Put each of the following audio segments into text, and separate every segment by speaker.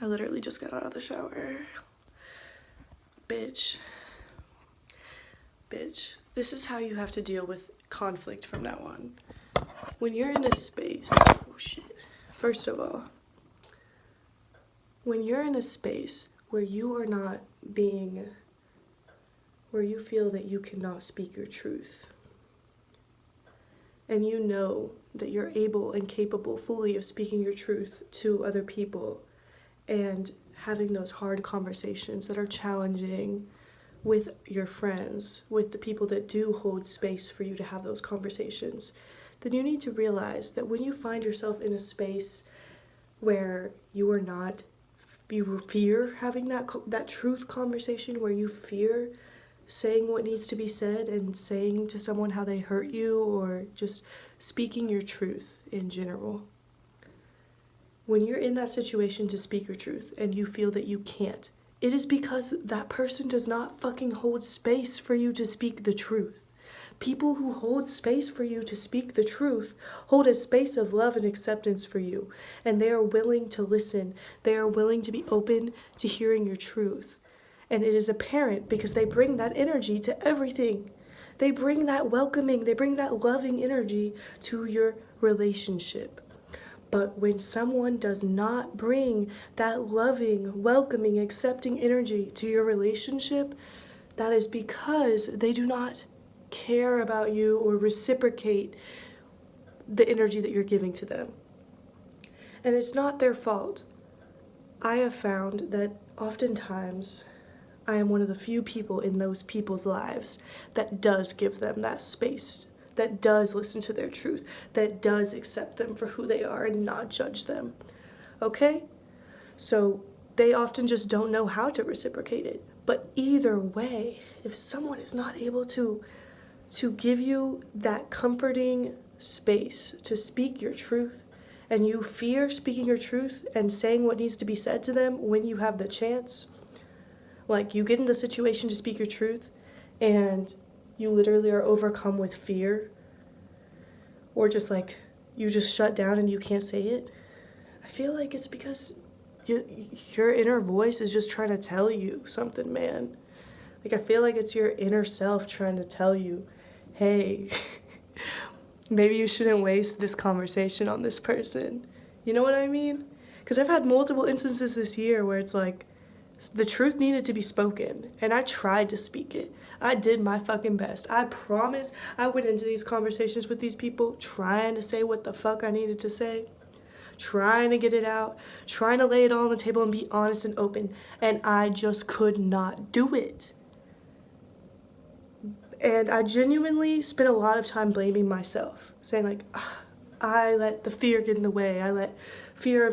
Speaker 1: I literally just got out of the shower. Bitch. This is how you have to deal with conflict from now on. When you're in a space, oh shit. First of all, when you're in a space where you are not being, where you feel that you cannot speak your truth, and you know that you're able and capable fully of speaking your truth to other people and having those hard conversations that are challenging with your friends, with the people that do hold space for you to have those conversations, then you need to realize that when you find yourself in a space where you are not, you fear having that truth conversation, where you fear saying what needs to be said and saying to someone how they hurt you, or just speaking your truth in general. When you're in that situation to speak your truth and you feel that you can't, it is because that person does not fucking hold space for you to speak the truth. People who hold space for you to speak the truth hold a space of love and acceptance for you, and they are willing to listen. They are willing to be open to hearing your truth. And it is apparent because they bring that energy to everything. They bring that welcoming, they bring that loving energy to your relationship. But when someone does not bring that loving, welcoming, accepting energy to your relationship, that is because they do not care about you or reciprocate the energy that you're giving to them. And it's not their fault. I have found that oftentimes I am one of the few people in those people's lives that does give them that space, that does listen to their truth, that does accept them for who they are and not judge them. Okay? So they often just don't know how to reciprocate it. But either way, if someone is not able to give you that comforting space to speak your truth, and you fear speaking your truth and saying what needs to be said to them when you have the chance, like you get in the situation to speak your truth and you literally are overcome with fear, or just like you just shut down and you can't say it, I feel like it's because your inner voice is just trying to tell you something, man. Like, I feel like it's your inner self trying to tell you, hey, maybe you shouldn't waste this conversation on this person. You know what I mean? Because I've had multiple instances this year where it's like, the truth needed to be spoken, and I tried to speak it. I did my fucking best. I promise I went into these conversations with these people trying to say what the fuck I needed to say, trying to get it out, trying to lay it all on the table and be honest and open, and I just could not do it. And I genuinely spent a lot of time blaming myself, saying like, I let the fear get in the way. I let fear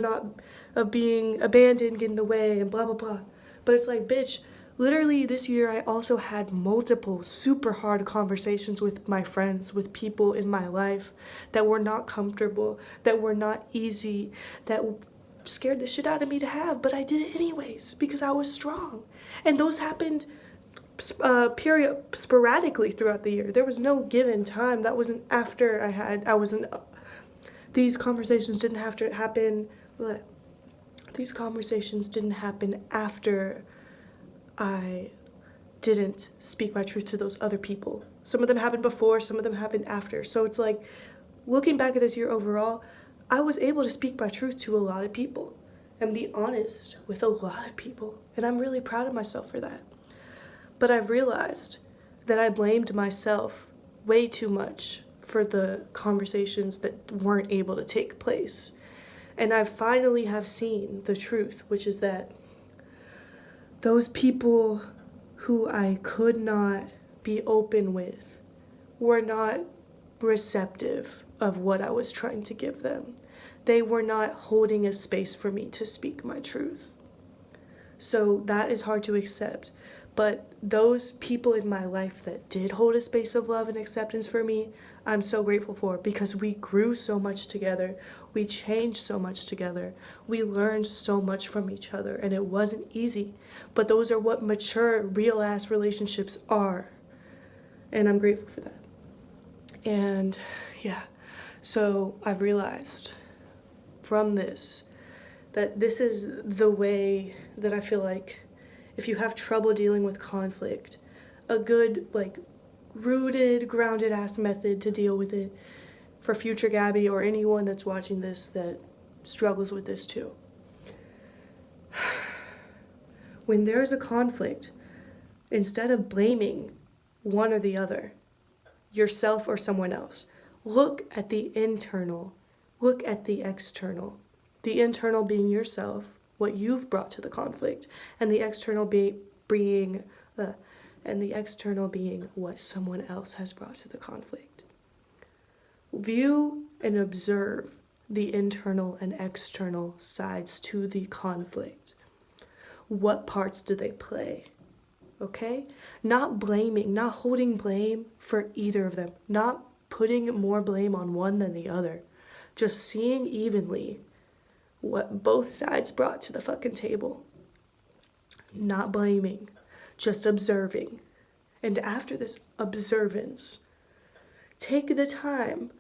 Speaker 1: of being abandoned get in the way, and blah, blah, blah. But it's like, bitch, literally this year I also had multiple super hard conversations with my friends, with people in my life that were not comfortable, that were not easy, that scared the shit out of me to have, but I did it anyways because I was strong. And those happened sporadically throughout the year. There was no given time. That wasn't after these conversations didn't have to happen. These conversations didn't happen after I didn't speak my truth to those other people. Some of them happened before, some of them happened after. So it's like, looking back at this year overall, I was able to speak my truth to a lot of people and be honest with a lot of people. And I'm really proud of myself for that. But I've realized that I blamed myself way too much for the conversations that weren't able to take place. And I finally have seen the truth, which is that those people who I could not be open with were not receptive of what I was trying to give them. They were not holding a space for me to speak my truth. So that is hard to accept. But those people in my life that did hold a space of love and acceptance for me, I'm so grateful for, because we grew so much together. We changed so much together. We learned so much from each other, and it wasn't easy. But those are what mature, real-ass relationships are. And I'm grateful for that. And yeah, so I've realized from this that this is the way that I feel like if you have trouble dealing with conflict, a good, like, rooted, grounded ass method to deal with it for future Gabby or anyone that's watching this that struggles with this too. When there's a conflict, instead of blaming one or the other, yourself or someone else, look at the internal, look at the external. The internal being yourself, what you've brought to the conflict, and the external being what someone else has brought to the conflict. View and observe the internal and external sides to the conflict. What parts do they play? Okay? Not blaming, not holding blame for either of them, not putting more blame on one than the other. Just seeing evenly what both sides brought to the fucking table. Not blaming, just observing. And after this observance, take the time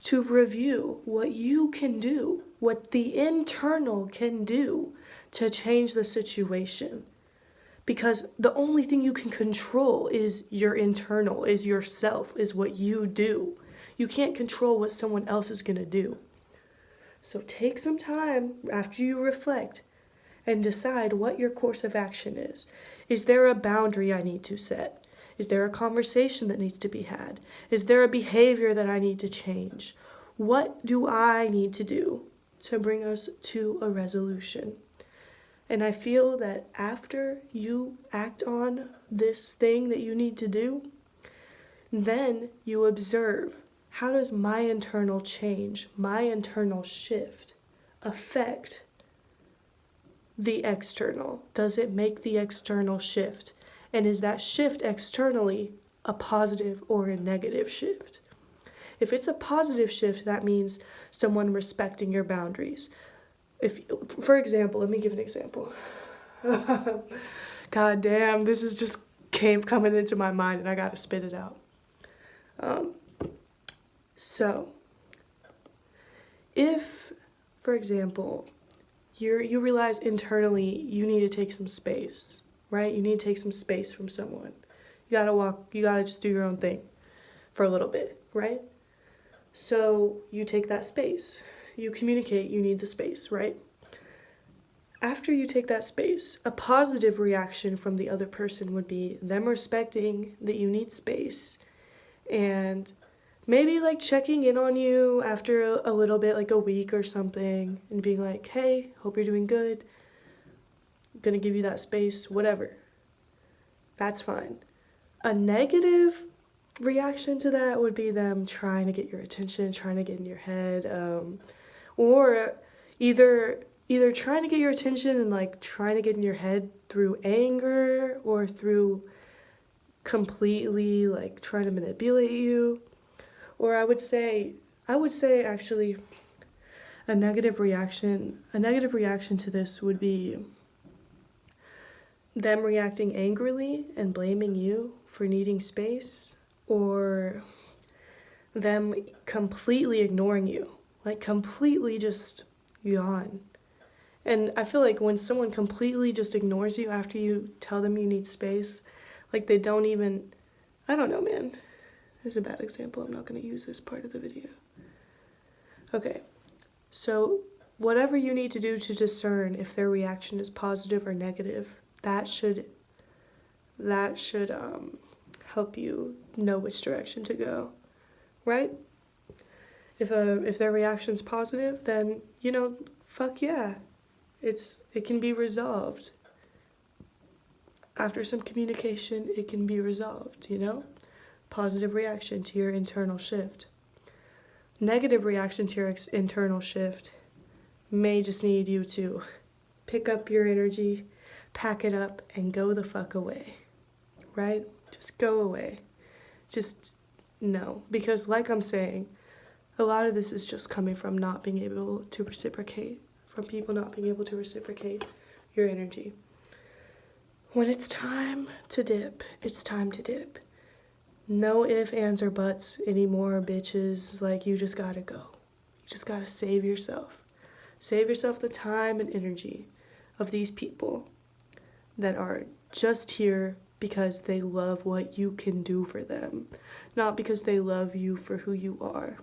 Speaker 1: to review what you can do, what the internal can do to change the situation. Because the only thing you can control is your internal, is yourself, is what you do. You can't control what someone else is going to do. So take some time after you reflect and decide what your course of action is. Is there a boundary I need to set? Is there a conversation that needs to be had? Is there a behavior that I need to change? What do I need to do to bring us to a resolution? And I feel that after you act on this thing that you need to do, then you observe, how does my internal change, my internal shift affect the external? Does it make the external shift? And is that shift externally a positive or a negative shift? If it's a positive shift, that means someone respecting your boundaries. If, for example, let me give an example. God damn, this is just coming into my mind and I gotta spit it out. So, if, for example, you realize internally you need to take some space, right? You need to take some space from someone. You gotta just do your own thing for a little bit, right? So you take that space. You communicate you need the space, right? After you take that space, a positive reaction from the other person would be them respecting that you need space and maybe like checking in on you after a little bit, like a week or something, and being like, hey, hope you're doing good. I'm gonna give you that space, whatever. That's fine. A negative reaction to that would be them trying to get your attention, trying to get in your head, or either trying to get your attention and like trying to get in your head through anger or through completely like trying to manipulate you. Or I would say actually a negative reaction to this would be them reacting angrily and blaming you for needing space, or them completely ignoring you, like completely just gone. And I feel like when someone completely just ignores you after you tell them you need space, like they don't even, I don't know, man. This is a bad example. I'm not going to use this part of the video. Okay, so whatever you need to do to discern if their reaction is positive or negative, that should help you know which direction to go, right? If their reaction's positive, then, you know, fuck yeah. It can be resolved. After some communication, it can be resolved, you know? Positive reaction to your internal shift. Negative reaction to your internal shift may just need you to pick up your energy, pack it up, and go the fuck away, right? Just go away. Just no. Because like I'm saying, a lot of this is just coming from not being able to reciprocate, from people not being able to reciprocate your energy. When it's time to dip, it's time to dip. No ifs, ands, or buts anymore, bitches. Like, you just gotta go. You just gotta save yourself. Save yourself the time and energy of these people that are just here because they love what you can do for them, not because they love you for who you are.